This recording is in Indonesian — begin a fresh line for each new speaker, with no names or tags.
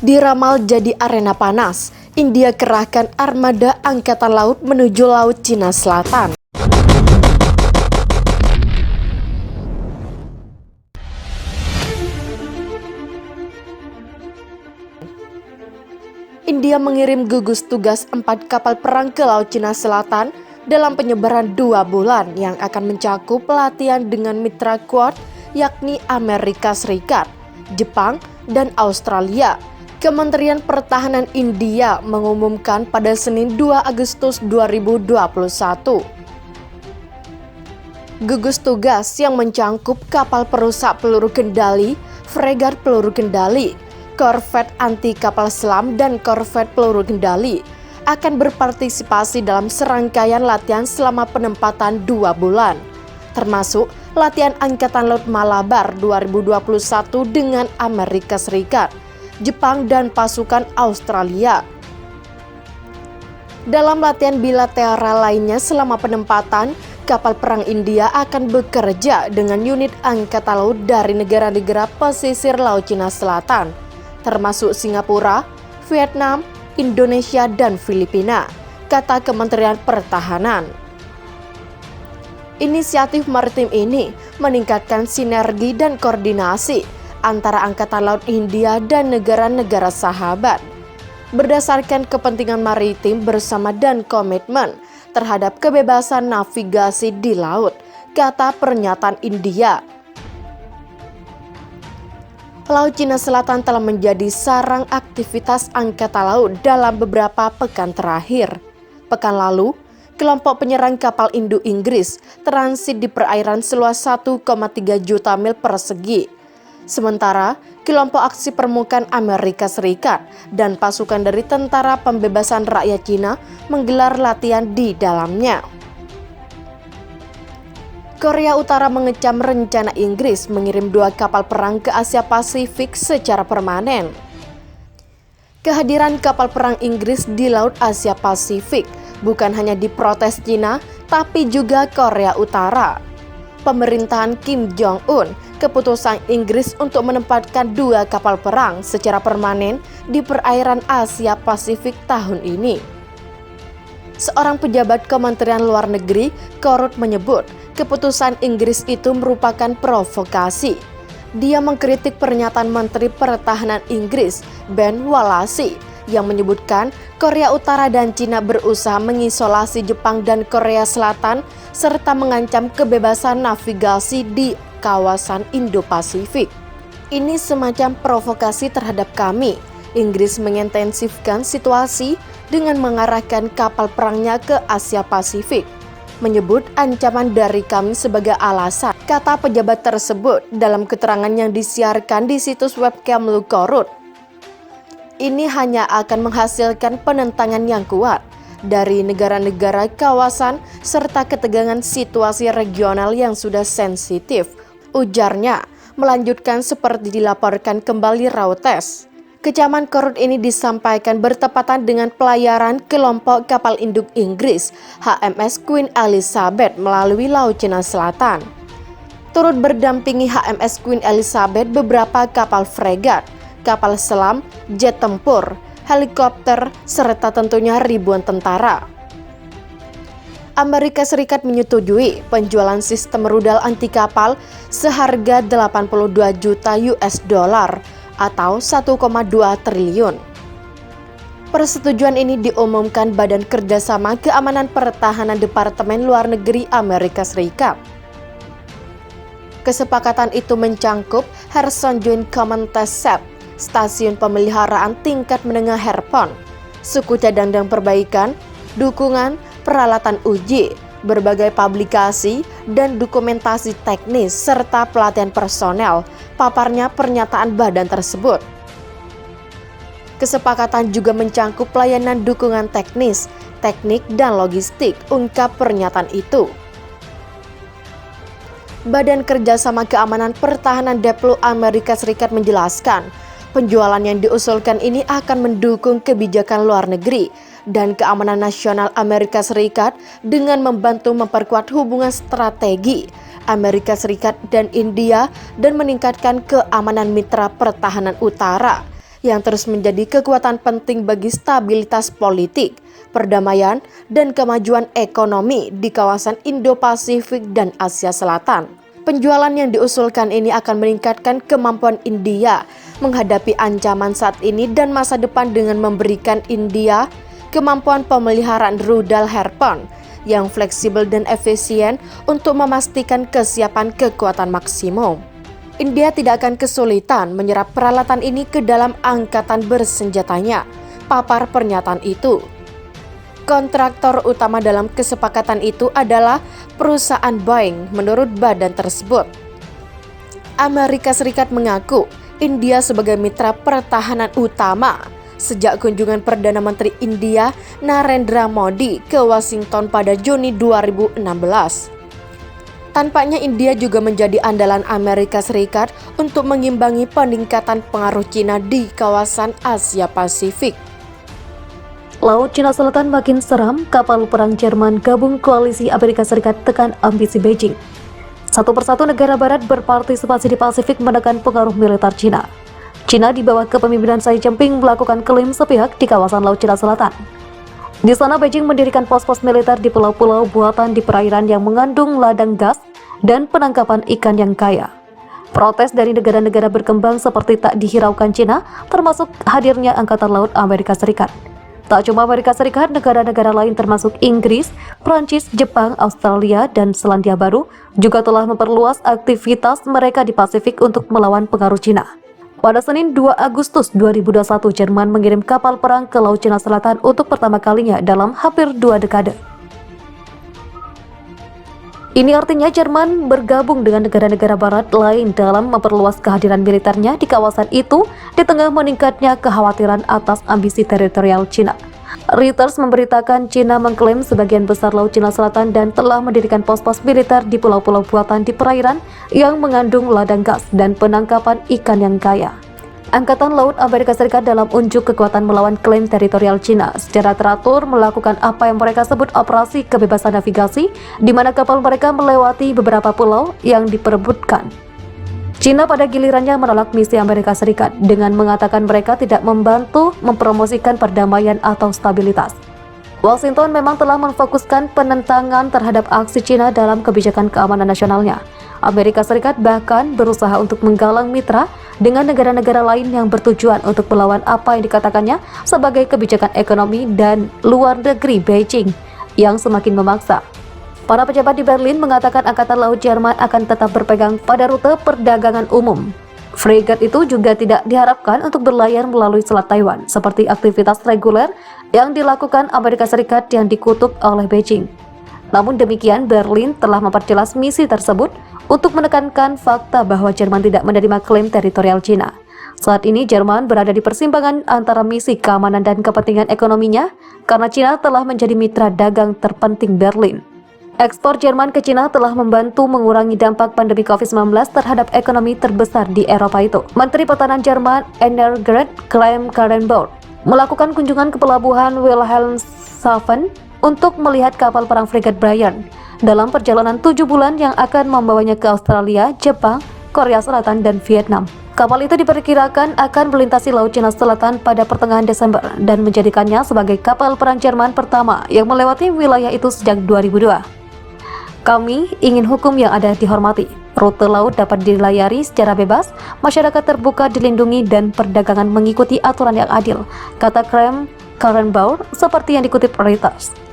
Diramal jadi arena panas, India kerahkan armada angkatan laut menuju Laut Cina Selatan. India mengirim gugus tugas 4 kapal perang ke Laut Cina Selatan dalam penyebaran 2 bulan yang akan mencakup pelatihan dengan mitra Quad yakni Amerika Serikat, Jepang, dan Australia. Kementerian Pertahanan India mengumumkan pada Senin 2 Agustus 2021. Gugus tugas yang mencangkup kapal perusak peluru kendali, fregat peluru kendali, korvet anti kapal selam, dan korvet peluru kendali akan berpartisipasi dalam serangkaian latihan selama penempatan 2 bulan, termasuk latihan Angkatan Laut Malabar 2021 dengan Amerika Serikat, Jepang, dan pasukan Australia. Dalam latihan bilateral lainnya selama penempatan, kapal perang India akan bekerja dengan unit angkatan laut dari negara-negara pesisir Laut Cina Selatan, termasuk Singapura, Vietnam, Indonesia, dan Filipina, kata Kementerian Pertahanan. Inisiatif maritim ini meningkatkan sinergi dan koordinasi antara Angkatan Laut India dan negara-negara sahabat, berdasarkan kepentingan maritim bersama dan komitmen terhadap kebebasan navigasi di laut, kata pernyataan India. Laut Cina Selatan telah menjadi sarang aktivitas Angkatan Laut dalam beberapa pekan terakhir. Pekan lalu, kelompok penyerang kapal induk Inggris transit di perairan seluas 1,3 juta mil persegi. Sementara, kelompok aksi permukaan Amerika Serikat dan pasukan dari Tentara Pembebasan Rakyat Cina menggelar latihan di dalamnya. Korea Utara mengecam rencana Inggris mengirim 2 kapal perang ke Asia Pasifik secara permanen. Kehadiran kapal perang Inggris di Laut Asia Pasifik bukan hanya diprotes Cina, tapi juga Korea Utara. Pemerintahan Kim Jong-un keputusan Inggris untuk menempatkan 2 kapal perang secara permanen di perairan Asia Pasifik tahun ini. Seorang pejabat Kementerian Luar Negeri, Korut, menyebut keputusan Inggris itu merupakan provokasi. Dia mengkritik pernyataan Menteri Pertahanan Inggris, Ben Wallace, yang menyebutkan Korea Utara dan Cina berusaha mengisolasi Jepang dan Korea Selatan serta mengancam kebebasan navigasi di kawasan Indo-Pasifik. Ini semacam provokasi terhadap kami. Inggris mengintensifkan situasi dengan mengarahkan kapal perangnya ke Asia Pasifik, menyebut ancaman dari kami sebagai alasan, kata pejabat tersebut dalam keterangan yang disiarkan di situs web Kemlu Korut. Ini hanya akan menghasilkan penentangan yang kuat dari negara-negara kawasan serta ketegangan situasi regional yang sudah sensitif, ujarnya, melanjutkan seperti dilaporkan kembali Reuters. Kecaman Korut ini disampaikan bertepatan dengan pelayaran kelompok kapal induk Inggris HMS Queen Elizabeth melalui Laut Cina Selatan. Turut berdampingi HMS Queen Elizabeth beberapa kapal fregat, kapal selam, jet tempur, helikopter, serta tentunya ribuan tentara. Amerika Serikat menyetujui penjualan sistem rudal anti kapal seharga 82 juta US dollar atau 1,2 triliun. Persetujuan ini diumumkan Badan Kerjasama Keamanan Pertahanan Departemen Luar Negeri Amerika Serikat. Kesepakatan itu mencangkup Kherson Joint Command Test Set, stasiun pemeliharaan tingkat menengah Herpon, suku cadang dan perbaikan, dukungan, peralatan uji, berbagai publikasi, dan dokumentasi teknis, serta pelatihan personel, paparnya pernyataan badan tersebut. Kesepakatan juga mencangkup pelayanan dukungan teknis, teknik, dan logistik, ungkap pernyataan itu. Badan Kerjasama Keamanan Pertahanan Deplu Amerika Serikat menjelaskan, penjualan yang diusulkan ini akan mendukung kebijakan luar negeri dan keamanan nasional Amerika Serikat dengan membantu memperkuat hubungan strategi Amerika Serikat dan India dan meningkatkan keamanan mitra pertahanan utara yang terus menjadi kekuatan penting bagi stabilitas politik, perdamaian, dan kemajuan ekonomi di kawasan Indo-Pasifik dan Asia Selatan. Penjualan yang diusulkan ini akan meningkatkan kemampuan India menghadapi ancaman saat ini dan masa depan dengan memberikan India kemampuan pemeliharaan rudal Harpoon yang fleksibel dan efisien untuk memastikan kesiapan kekuatan maksimum. India tidak akan kesulitan menyerap peralatan ini ke dalam angkatan bersenjatanya, papar pernyataan itu. Kontraktor utama dalam kesepakatan itu adalah perusahaan Boeing menurut badan tersebut. Amerika Serikat mengaku India sebagai mitra pertahanan utama sejak kunjungan Perdana Menteri India Narendra Modi ke Washington pada Juni 2016. Tampaknya India juga menjadi andalan Amerika Serikat untuk mengimbangi peningkatan pengaruh Cina di kawasan Asia Pasifik.
Laut Cina Selatan makin seram, kapal perang Jerman gabung koalisi Amerika Serikat tekan ambisi Beijing. Satu persatu negara barat berpartisipasi di Pasifik menekan pengaruh militer Cina. Cina di bawah kepemimpinan Xi Jinping melakukan klaim sepihak di kawasan Laut Cina Selatan. Di sana Beijing mendirikan pos-pos militer di pulau-pulau buatan di perairan yang mengandung ladang gas dan penangkapan ikan yang kaya. Protes dari negara-negara berkembang seperti tak dihiraukan Cina, termasuk hadirnya Angkatan Laut Amerika Serikat. Tak cuma Amerika Serikat, negara-negara lain termasuk Inggris, Prancis, Jepang, Australia, dan Selandia Baru juga telah memperluas aktivitas mereka di Pasifik untuk melawan pengaruh Cina. Pada Senin 2 Agustus 2021, Jerman mengirim kapal perang ke Laut Cina Selatan untuk pertama kalinya dalam hampir 2 dekade. Ini artinya Jerman bergabung dengan negara-negara barat lain dalam memperluas kehadiran militernya di kawasan itu di tengah meningkatnya kekhawatiran atas ambisi teritorial Cina. Reuters memberitakan Cina mengklaim sebagian besar Laut Cina Selatan dan telah mendirikan pos-pos militer di pulau-pulau buatan di perairan yang mengandung ladang gas dan penangkapan ikan yang kaya. Angkatan Laut Amerika Serikat dalam unjuk kekuatan melawan klaim teritorial Cina secara teratur melakukan apa yang mereka sebut operasi kebebasan navigasi, di mana kapal mereka melewati beberapa pulau yang diperebutkan. Cina pada gilirannya menolak misi Amerika Serikat dengan mengatakan mereka tidak membantu mempromosikan perdamaian atau stabilitas. Washington memang telah memfokuskan penentangan terhadap aksi Cina dalam kebijakan keamanan nasionalnya. Amerika Serikat bahkan berusaha untuk menggalang mitra dengan negara-negara lain yang bertujuan untuk melawan apa yang dikatakannya sebagai kebijakan ekonomi dan luar negeri Beijing yang semakin memaksa. Para pejabat di Berlin mengatakan Angkatan Laut Jerman akan tetap berpegang pada rute perdagangan umum. Fregat itu juga tidak diharapkan untuk berlayar melalui Selat Taiwan, seperti aktivitas reguler yang dilakukan Amerika Serikat yang dikutuk oleh Beijing. Namun demikian, Berlin telah memperjelas misi tersebut untuk menekankan fakta bahwa Jerman tidak menerima klaim teritorial Cina. Saat ini Jerman berada di persimpangan antara misi keamanan dan kepentingan ekonominya karena Cina telah menjadi mitra dagang terpenting Berlin. Ekspor Jerman ke Cina telah membantu mengurangi dampak pandemi COVID-19 terhadap ekonomi terbesar di Eropa itu. Menteri Pertahanan Jerman Annegret Kramp-Karrenbauer melakukan kunjungan ke pelabuhan Wilhelmshaven untuk melihat kapal perang frigat Bayern dalam perjalanan 7 bulan yang akan membawanya ke Australia, Jepang, Korea Selatan, dan Vietnam. Kapal itu diperkirakan akan melintasi Laut Cina Selatan pada pertengahan Desember dan menjadikannya sebagai kapal perang Jerman pertama yang melewati wilayah itu sejak 2002. Kami ingin hukum yang ada dihormati, rute laut dapat dilayari secara bebas, masyarakat terbuka dilindungi, dan perdagangan mengikuti aturan yang adil, kata Kramp-Karrenbauer seperti yang dikutip Reuters.